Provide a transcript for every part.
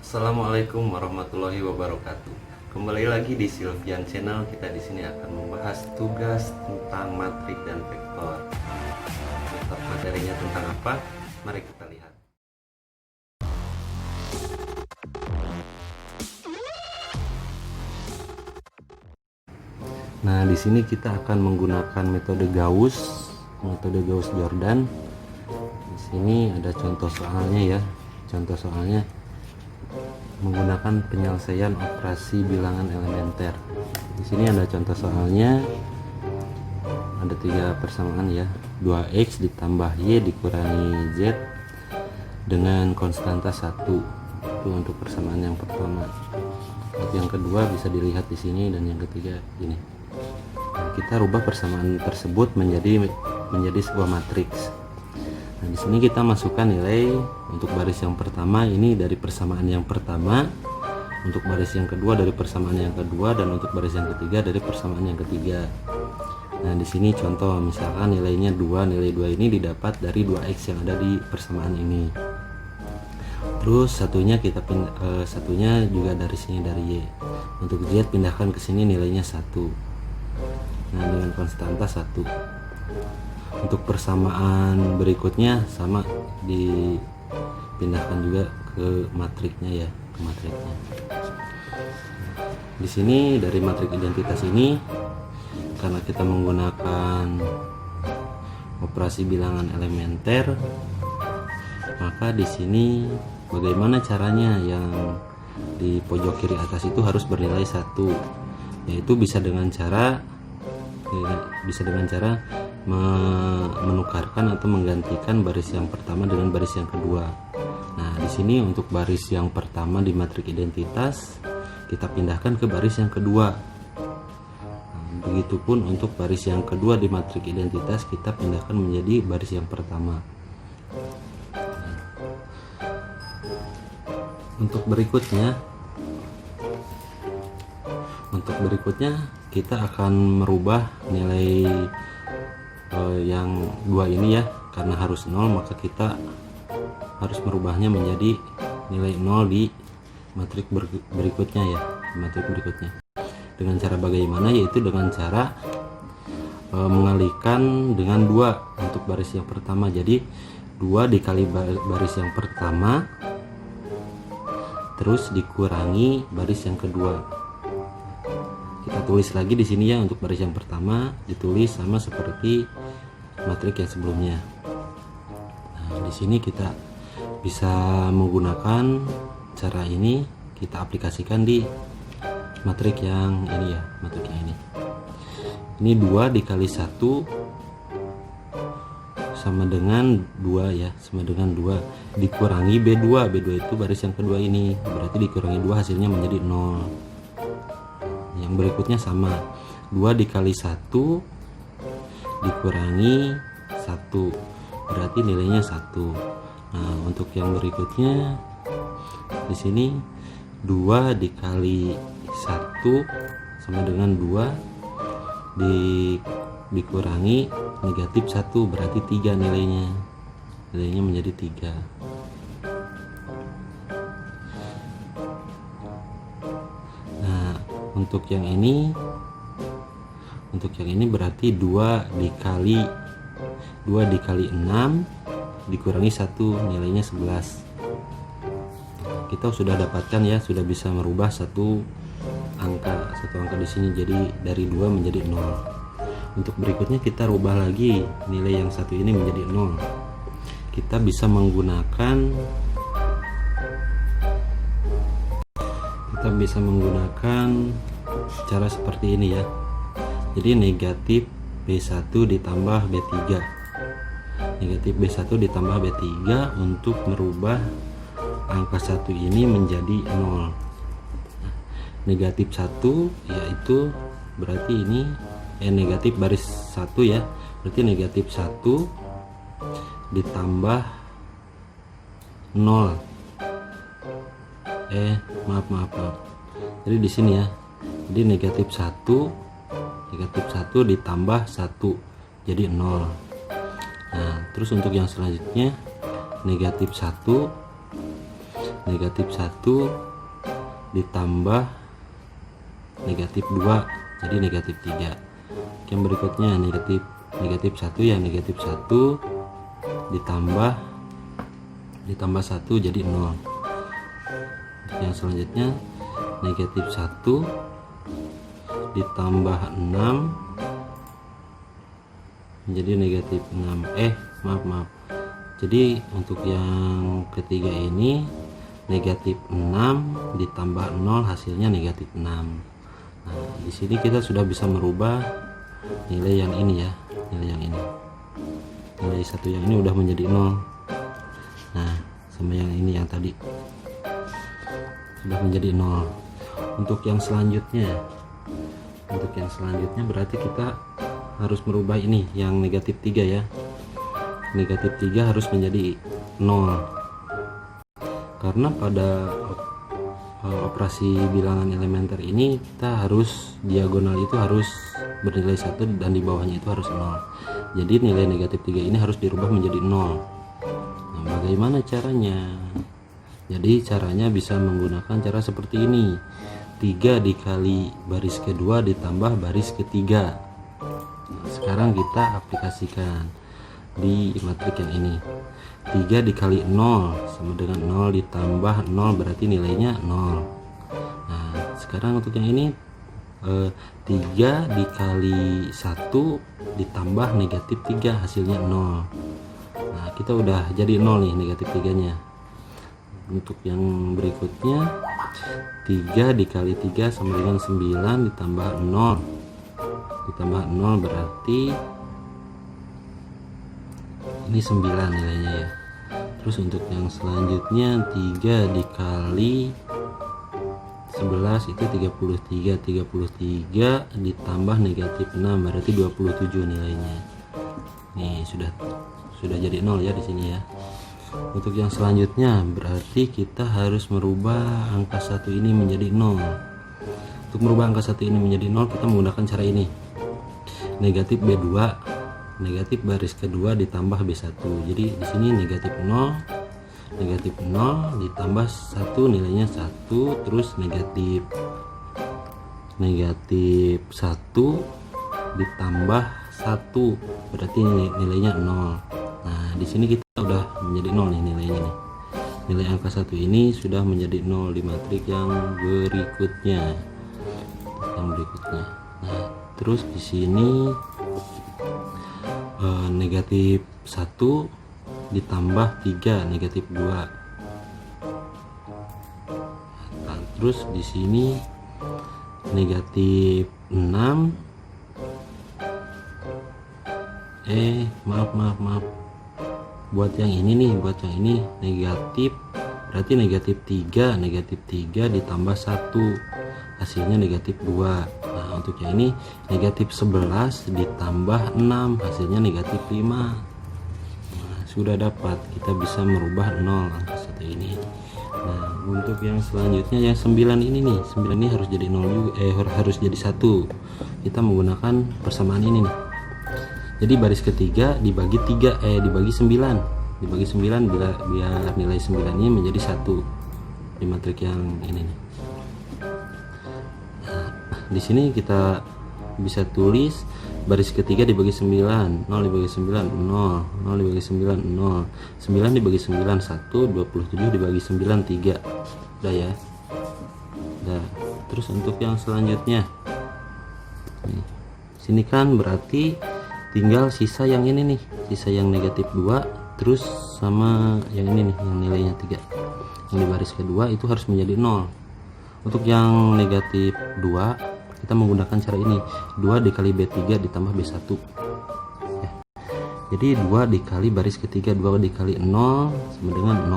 Assalamualaikum warahmatullahi wabarakatuh. Kembali lagi di Silvian Channel. Kita di sini akan membahas tugas tentang matrik dan vektor. Tetap materinya tentang apa? Mari kita lihat. Nah, di sini kita akan menggunakan metode Gauss-Jordan. Di sini ada contoh soalnya ya. Contoh soalnya menggunakan penyelesaian operasi bilangan elementer. Di sini ada contoh soalnya, ada 3 persamaan ya, 2x ditambah y dikurangi z dengan konstanta 1. Itu untuk persamaan yang pertama. Untuk yang kedua bisa dilihat di sini, dan yang ketiga ini. Nah, kita rubah persamaan tersebut menjadi sebuah matriks. Nah, di sini kita masukkan nilai untuk baris yang pertama ini dari persamaan yang pertama, untuk baris yang kedua dari persamaan yang kedua, dan untuk baris yang ketiga dari persamaan yang ketiga. Nah, di sini contoh misalkan nilainya 2, nilai 2 ini didapat dari 2x yang ada di persamaan ini. Terus satunya satunya juga dari sini, dari y. Untuk z pindahkan ke sini, nilainya 1. Nah, dengan konstanta 1. Untuk persamaan berikutnya sama, dipindahkan juga ke matriknya ya, ke matriknya. Di sini dari matrik identitas ini, karena kita menggunakan operasi bilangan elementer, maka di sini bagaimana caranya, yang di pojok kiri atas itu harus bernilai 1, yaitu bisa dengan cara menukarkan atau menggantikan baris yang pertama dengan baris yang kedua. Nah, di sini untuk baris yang pertama di matrik identitas kita pindahkan ke baris yang kedua. Nah, begitupun untuk baris yang kedua di matrik identitas kita pindahkan menjadi baris yang pertama. Untuk berikutnya kita akan merubah nilai yang 2 ini ya, karena harus 0 maka kita harus merubahnya menjadi nilai 0 di matrik berikutnya ya, di matrik berikutnya. Dengan cara bagaimana? Yaitu dengan cara mengalihkan dengan 2 untuk baris yang pertama. Jadi 2 dikali baris yang pertama terus dikurangi baris yang kedua. Kita tulis lagi di sini ya, untuk baris yang pertama ditulis sama seperti matrik yang sebelumnya. Nah, di sini kita bisa menggunakan cara ini, kita aplikasikan di matrik yang ini ya, matrik yang ini. Ini 2 dikali 1 sama dengan 2 ya, sama dengan 2 dikurangi B2. B2 itu baris yang kedua ini, berarti dikurangi 2 hasilnya menjadi 0. Yang berikutnya sama, 2 dikali 1 dikurangi 1, berarti nilainya 1. Nah, untuk yang berikutnya di sini 2 dikali 1 sama dengan 2 dikurangi negatif 1, berarti 3 nilainya menjadi 3. Nah, untuk yang ini berarti 2 dikali 6 dikurangi 1, nilainya 11. Kita sudah dapatkan ya, sudah bisa merubah satu angka di sini, jadi dari 2 menjadi 0. Untuk berikutnya kita rubah lagi nilai yang 1 ini menjadi 0. Kita bisa menggunakan cara seperti ini ya. Jadi negatif B1 ditambah B3, negatif B1 ditambah B3 untuk merubah angka 1 ini menjadi 0. Negatif 1 yaitu berarti ini negatif baris 1 ya, berarti negatif 1 ditambah 0. Maaf. Jadi di sini ya. Jadi negatif 1 ditambah 1 jadi 0. Nah, terus untuk yang selanjutnya negatif 1 negatif 1 ditambah negatif 2 jadi negatif 3. Yang berikutnya negatif 1 ya, negatif 1 ditambah 1 jadi 0. Yang selanjutnya negatif 1 ditambah 6 menjadi negatif 6. Maaf. Jadi untuk yang ketiga ini negatif 6 ditambah 0 hasilnya negatif 6. Nah, di sini kita sudah bisa merubah nilai yang ini ya, nilai yang ini. Nilai 1 yang ini udah menjadi 0. Nah, sama yang ini yang tadi sudah menjadi 0. Untuk yang selanjutnya berarti kita harus merubah ini yang negatif 3 ya. Negatif 3 harus menjadi 0. Karena pada operasi bilangan elementer ini kita harus diagonal itu harus bernilai 1 dan di bawahnya itu harus 0. Jadi nilai negatif 3 ini harus dirubah menjadi 0. Nah, bagaimana caranya? Jadi caranya bisa menggunakan cara seperti ini. 3 dikali baris kedua ditambah baris ketiga. Nah, sekarang kita aplikasikan di matrik yang ini. 3 dikali 0 sama dengan 0 ditambah 0 berarti nilainya 0. Nah, sekarang untuk yang ini 3 dikali 1 ditambah negatif 3 hasilnya 0. Nah, kita udah jadi 0 nih negatif 3 nya. Untuk yang berikutnya 3 dikali 3 sama dengan 9 ditambah 0 berarti ini 9 nilainya ya. Terus untuk yang selanjutnya 3 dikali 11 itu 33 ditambah negatif 6 berarti 27 nilainya. Nih sudah jadi 0 ya di sini ya. Untuk yang selanjutnya berarti kita harus merubah angka 1 ini menjadi 0. Untuk merubah angka 1 ini menjadi 0 kita menggunakan cara ini. Negatif B2 negatif baris kedua ditambah B1. Jadi di sini negatif 0 ditambah 1 nilainya 1, terus negatif 1 ditambah 1 berarti nilainya 0. Nah, di sini kita udah menjadi 0 nih nilainya nih. Nilai angka 1 ini sudah menjadi 0 di matrik yang berikutnya. Nah, terus di sini negatif 1 ditambah 3 negatif 2. Nah, terus di sini negatif 6 maaf buat yang ini negatif berarti negatif 3 ditambah 1 hasilnya negatif 2. Nah, untuk yang ini negatif 11 ditambah 6 hasilnya negatif 5. Nah, sudah dapat, kita bisa merubah 0 angka 1 ini. Nah, untuk yang selanjutnya yang 9 ini nih, 9 ini harus jadi 0 juga, harus jadi 1. Kita menggunakan persamaan ini nih. Jadi baris ketiga dibagi 9 biar nilai 9 ini menjadi 1 di matrik yang ini nih. Di sini kita bisa tulis baris ketiga dibagi 9, 0 dibagi 9 0, 0 dibagi 9 0, 9 dibagi 9 1, 27 dibagi 9 3. Udah ya. Udah. Terus untuk yang selanjutnya nih, sini kan berarti tinggal sisa yang ini nih, sisa yang negatif 2 terus sama yang ini nih yang nilainya 3. Yang di baris kedua itu harus menjadi 0. Untuk yang negatif 2 kita menggunakan cara ini, 2 dikali B3 ditambah B1 ya. Jadi 2 dikali baris ketiga, 2 dikali 0 sama dengan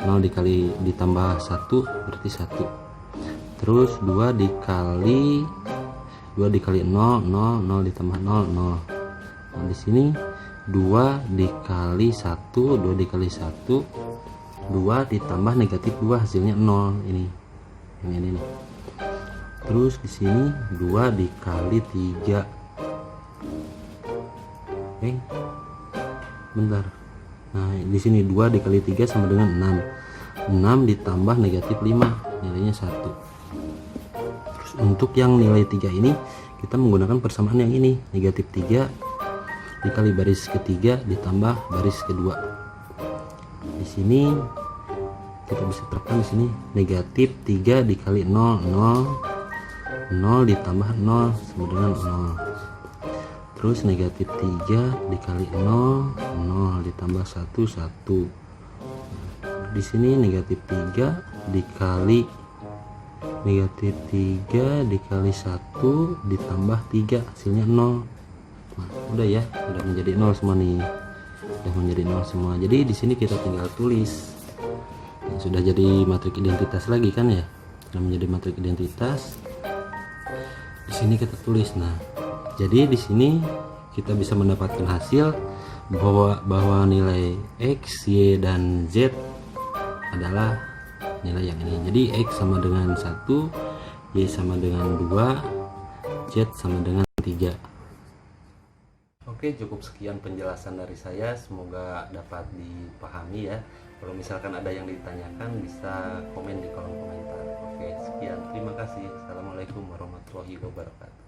0 dikali ditambah 1 berarti 1. Terus 2 dikali 0 0 ditambah 0 0. Nah, di sini 2 dikali 1 2 dikali 1 2 ditambah negatif 2 hasilnya 0 ini yang ini nih. Terus di sini 2 dikali 3. Bentar. Nah, di sini 2 dikali 3 sama dengan 6. 6 ditambah negatif 5, nilainya 1. Terus untuk yang nilai 3 ini kita menggunakan persamaan yang ini, negatif 3 dikali baris ketiga ditambah baris kedua. Di sini kita bisa terapkan di sini, negatif 3 dikali 0, 0 ditambah 0 sama dengan 0. Terus negatif 3 dikali 0, 0 ditambah 1, 1. Di sini negatif 3 dikali negatif 3 dikali 1 ditambah 3, hasilnya 0. Nah, udah ya, udah menjadi 0 semua nih. Udah menjadi 0 semua. Jadi di sini kita tinggal tulis. Nah, sudah jadi matrik identitas lagi kan ya? Sudah menjadi matrik identitas. Di sini kita tulis. Nah, jadi di sini kita bisa mendapatkan hasil bahwa nilai X, Y, dan Z adalah nilai yang ini. Jadi X sama dengan 1, Y sama dengan 2, Z sama dengan 3. Oke, cukup sekian penjelasan dari saya, semoga dapat dipahami ya. Kalau misalkan ada yang ditanyakan bisa komen di kolom komentar. Oke, sekian, terima kasih. Assalamualaikum warahmatullahi wabarakatuh.